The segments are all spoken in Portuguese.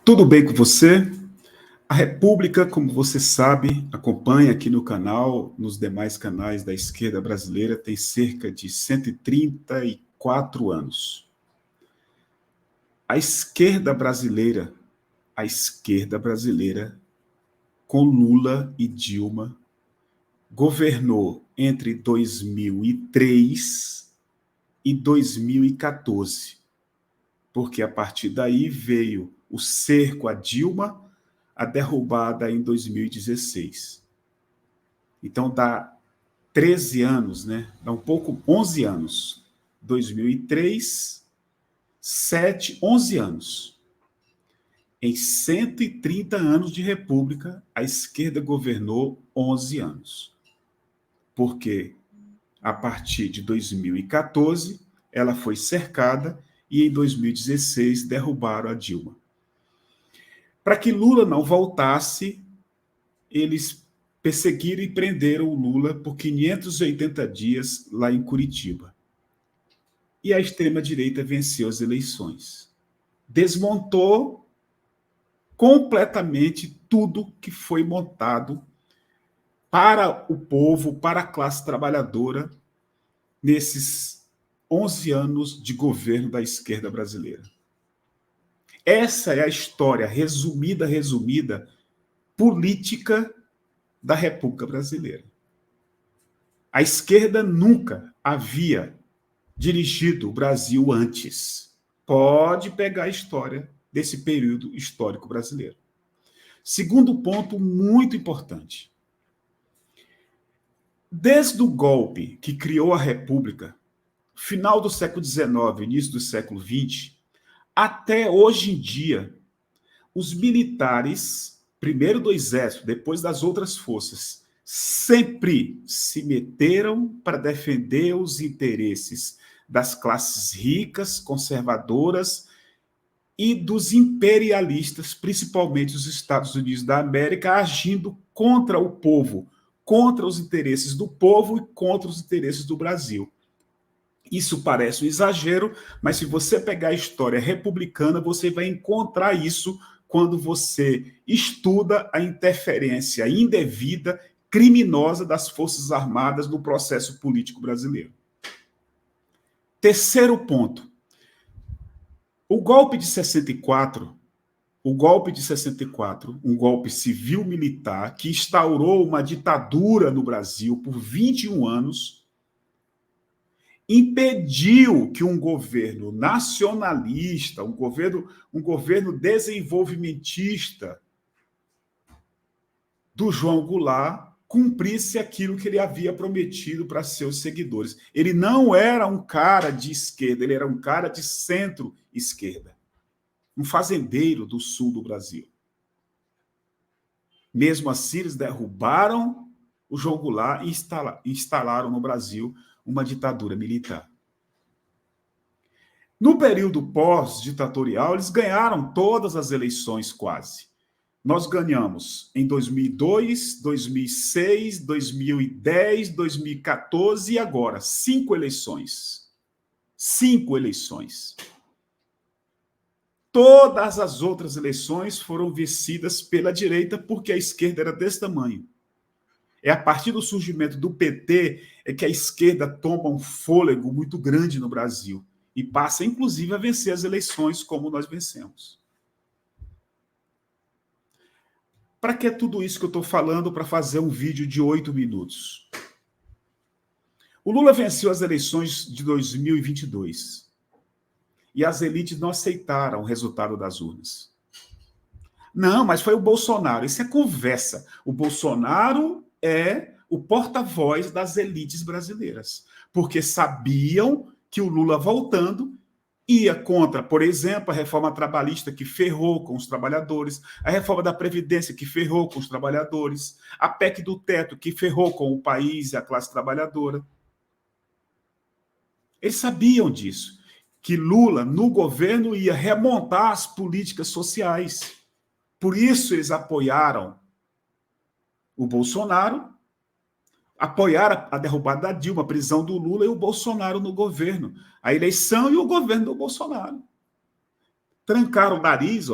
Tudo bem com você? A República, como você sabe, acompanha aqui no canal, nos demais canais da esquerda brasileira, tem cerca de 134 anos. A esquerda brasileira, com Lula e Dilma, governou entre 2003 e 2014, porque a partir daí veio o cerco a Dilma, a derrubada em 2016. Então dá 13 anos, né? Dá um pouco, 11 anos. 2003, 7, 11 anos. Em 130 anos de república, a esquerda governou 11 anos. Porque a partir de 2014, ela foi cercada e em 2016 derrubaram a Dilma. Para que Lula não voltasse, eles perseguiram e prenderam o Lula por 580 dias lá em Curitiba. E a extrema-direita venceu as eleições. Desmontou completamente tudo que foi montado para o povo, para a classe trabalhadora, nesses 11 anos de governo da esquerda brasileira. Essa é a história resumida, política da República Brasileira. A esquerda nunca havia dirigido o Brasil antes. Pode pegar a história desse período histórico brasileiro. Segundo ponto muito importante. Desde o golpe que criou a República, final do século XIX, início do século XX, até hoje em dia, os militares, primeiro do Exército, depois das outras forças, sempre se meteram para defender os interesses das classes ricas, conservadoras e dos imperialistas, principalmente os Estados Unidos da América, agindo contra o povo, contra os interesses do povo e contra os interesses do Brasil. Isso parece um exagero, mas se você pegar a história republicana, você vai encontrar isso quando você estuda a interferência indevida, criminosa das Forças Armadas no processo político brasileiro. Terceiro ponto. O golpe de 64, um golpe civil-militar que instaurou uma ditadura no Brasil por 21 anos, impediu que um governo nacionalista, um governo desenvolvimentista do João Goulart cumprisse aquilo que ele havia prometido para seus seguidores. Ele não era um cara de esquerda, ele era um cara de centro-esquerda, um fazendeiro do sul do Brasil. Mesmo assim, eles derrubaram o João Goulart e instalaram no Brasil uma ditadura militar. No período pós-ditatorial, eles ganharam todas as eleições quase. Nós ganhamos em 2002, 2006, 2010, 2014 e agora 5 eleições. 5 eleições. Todas as outras eleições foram vencidas pela direita porque a esquerda era desse tamanho. É a partir do surgimento do PT é que a esquerda toma um fôlego muito grande no Brasil e passa, inclusive, a vencer as eleições como nós vencemos. Para que tudo isso que eu estou falando para fazer um vídeo de 8 minutos? O Lula venceu as eleições de 2022 e as elites não aceitaram o resultado das urnas. Não, mas foi o Bolsonaro. Isso é conversa. O Bolsonaro é o porta-voz das elites brasileiras, porque sabiam que o Lula voltando ia contra, por exemplo, a reforma trabalhista que ferrou com os trabalhadores, a reforma da Previdência que ferrou com os trabalhadores, a PEC do teto que ferrou com o país e a classe trabalhadora. Eles sabiam disso, que Lula, no governo, ia remontar as políticas sociais. Por isso eles apoiaram o Bolsonaro, apoiaram a derrubada da Dilma, a prisão do Lula e o Bolsonaro no governo. A eleição e o governo do Bolsonaro. Trancaram o nariz,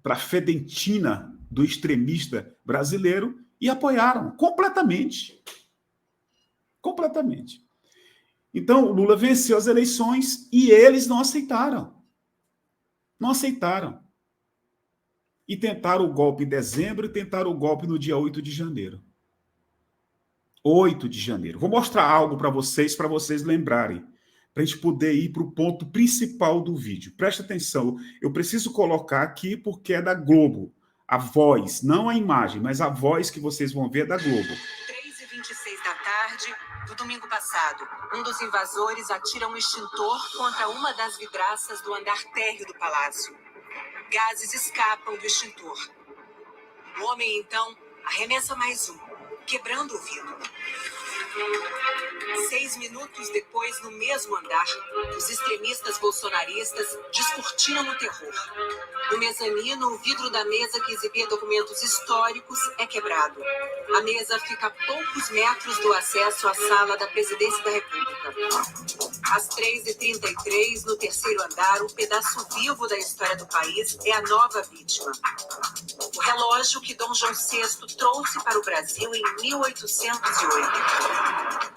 para a fedentina do extremista brasileiro e apoiaram completamente. Completamente. Então, o Lula venceu as eleições e eles não aceitaram. Não aceitaram. E tentaram o golpe em dezembro e tentaram o golpe no dia 8 de janeiro. 8 de janeiro. Vou mostrar algo para vocês lembrarem, para a gente poder ir para o ponto principal do vídeo. Presta atenção, eu preciso colocar aqui porque é da Globo. A voz, não a imagem, mas a voz que vocês vão ver é da Globo. 3h26 da tarde do domingo passado, um dos invasores atira um extintor contra uma das vidraças do andar térreo do palácio. Gases escapam do extintor. O homem, então, arremessa mais um, quebrando o vidro. 6 minutos depois, no mesmo andar, os extremistas bolsonaristas descortinam o terror. No mezanino, o vidro da mesa que exibia documentos históricos é quebrado. A mesa fica a poucos metros do acesso à sala da Presidência da República. Às 3h33, no terceiro andar, um pedaço vivo da história do país é a nova vítima. O relógio que Dom João VI trouxe para o Brasil em 1808.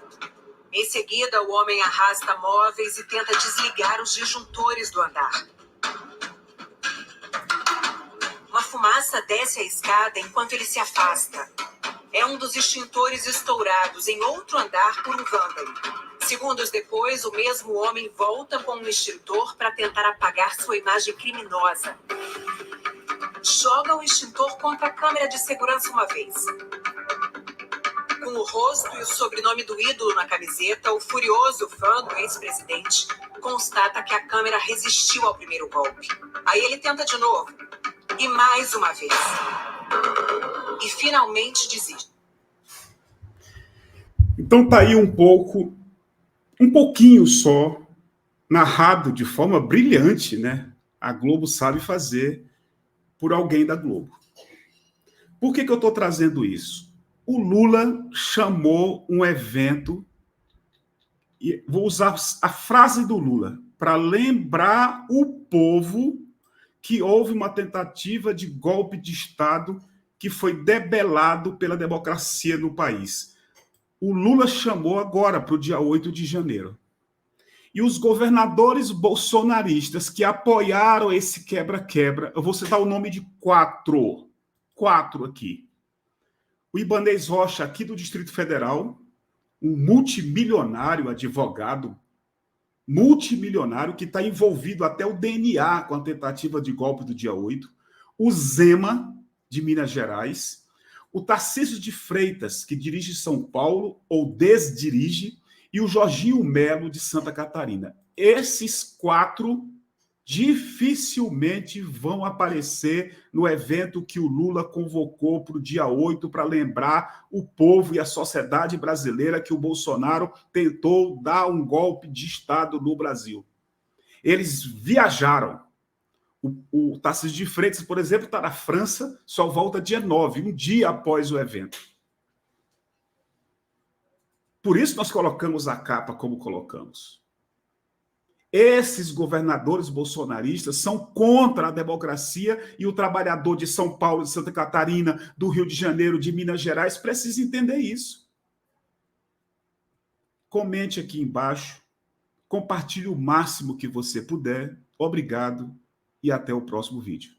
Em seguida, o homem arrasta móveis e tenta desligar os disjuntores do andar. Uma fumaça desce a escada enquanto ele se afasta. É um dos extintores estourados em outro andar por um vândalo. Segundos depois, o mesmo homem volta com um extintor para tentar apagar sua imagem criminosa. Joga o extintor contra a câmera de segurança uma vez. Com o rosto e o sobrenome do ídolo na camiseta, o furioso fã do ex-presidente constata que a câmera resistiu ao primeiro golpe. Aí ele tenta de novo. E mais uma vez. E finalmente desiste. Então tá aí um pouquinho só, narrado de forma brilhante, né? A Globo sabe fazer por alguém da Globo. Por que eu estou trazendo isso? O Lula chamou um evento, e vou usar a frase do Lula, para lembrar o povo que houve uma tentativa de golpe de Estado que foi debelado pela democracia no país. O Lula chamou agora para o dia 8 de janeiro. E os governadores bolsonaristas que apoiaram esse quebra-quebra, eu vou citar o nome de quatro aqui. O Ibanez Rocha, aqui do Distrito Federal, um multimilionário advogado, multimilionário, que está envolvido até o DNA com a tentativa de golpe do dia 8. O Zema, de Minas Gerais. O Tarcísio de Freitas, que dirige São Paulo, ou desdirige. E o Jorginho Melo, de Santa Catarina. Esses quatro dificilmente vão aparecer no evento que o Lula convocou para o dia 8 para lembrar o povo e a sociedade brasileira que o Bolsonaro tentou dar um golpe de Estado no Brasil. Eles viajaram. O Tarcísio de Freitas, por exemplo, está na França, só volta dia 9, um dia após o evento. Por isso nós colocamos a capa como colocamos. Esses governadores bolsonaristas são contra a democracia e o trabalhador de São Paulo, de Santa Catarina, do Rio de Janeiro, de Minas Gerais, precisa entender isso. Comente aqui embaixo, compartilhe o máximo que você puder. Obrigado e até o próximo vídeo.